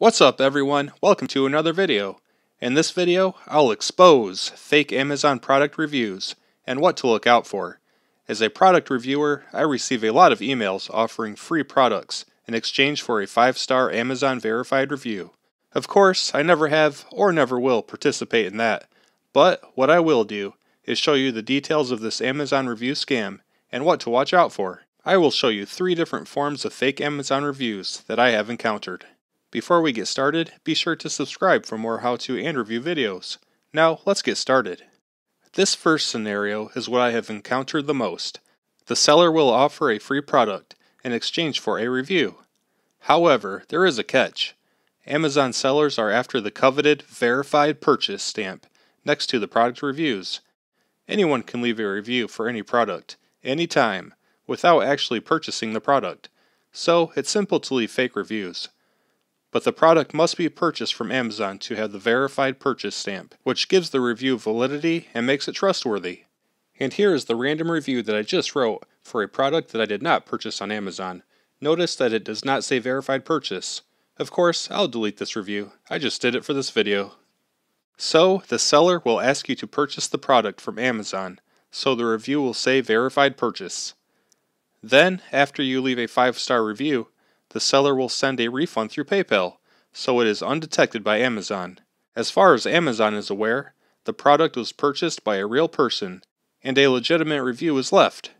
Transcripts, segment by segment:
What's up everyone, welcome to another video. In this video, I'll expose fake Amazon product reviews and what to look out for. As a product reviewer, I receive a lot of emails offering free products in exchange for a 5-star Amazon verified review. Of course, I never have or never will participate in that, but what I will do is show you the details of this Amazon review scam and what to watch out for. I will show you 3 different forms of fake Amazon reviews that I have encountered. Before we get started, be sure to subscribe for more how-to and review videos. Now, let's get started. This first scenario is what I have encountered the most. The seller will offer a free product in exchange for a review. However, there is a catch. Amazon sellers are after the coveted verified purchase stamp next to the product reviews. Anyone can leave a review for any product, anytime, without actually purchasing the product. So, it's simple to leave fake reviews. But the product must be purchased from Amazon to have the verified purchase stamp, which gives the review validity and makes it trustworthy. And here is the random review that I just wrote for a product that I did not purchase on Amazon. Notice that it does not say verified purchase. Of course, I'll delete this review. I just did it for this video. So, the seller will ask you to purchase the product from Amazon, so the review will say verified purchase. Then, after you leave a 5-star review, the seller will send a refund through PayPal, so it is undetected by Amazon. As far as Amazon is aware, the product was purchased by a real person, and a legitimate review is left.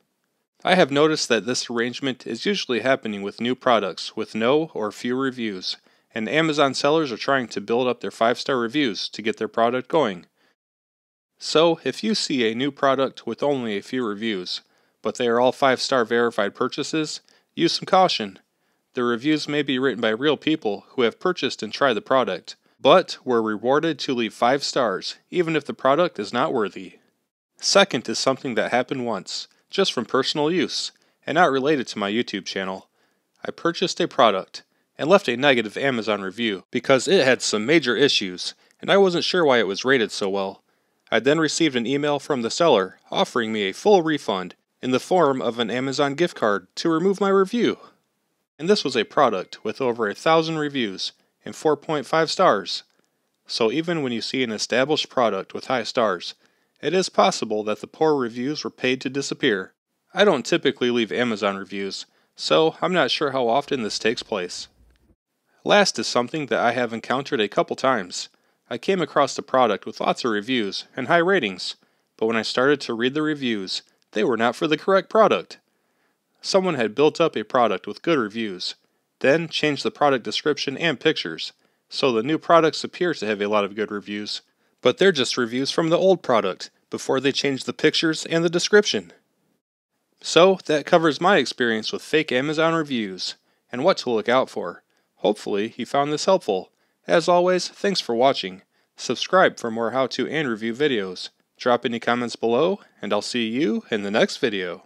I have noticed that this arrangement is usually happening with new products with no or few reviews, and Amazon sellers are trying to build up their 5-star reviews to get their product going. So, if you see a new product with only a few reviews, but they are all 5-star verified purchases, use some caution. The reviews may be written by real people who have purchased and tried the product, but were rewarded to leave 5 stars, even if the product is not worthy. Second is something that happened once, just from personal use, and not related to my YouTube channel. I purchased a product, and left a negative Amazon review because it had some major issues, and I wasn't sure why it was rated so well. I then received an email from the seller offering me a full refund in the form of an Amazon gift card to remove my review. And this was a product with over 1,000 reviews and 4.5 stars. So even when you see an established product with high stars, it is possible that the poor reviews were paid to disappear. I don't typically leave Amazon reviews, so I'm not sure how often this takes place. Last is something that I have encountered a couple times. I came across a product with lots of reviews and high ratings, but when I started to read the reviews, they were not for the correct product. Someone had built up a product with good reviews, then changed the product description and pictures, so the new products appear to have a lot of good reviews, but they're just reviews from the old product before they changed the pictures and the description. So that covers my experience with fake Amazon reviews, and what to look out for. Hopefully you found this helpful. As always, thanks for watching. Subscribe for more how-to and review videos. Drop any comments below, and I'll see you in the next video.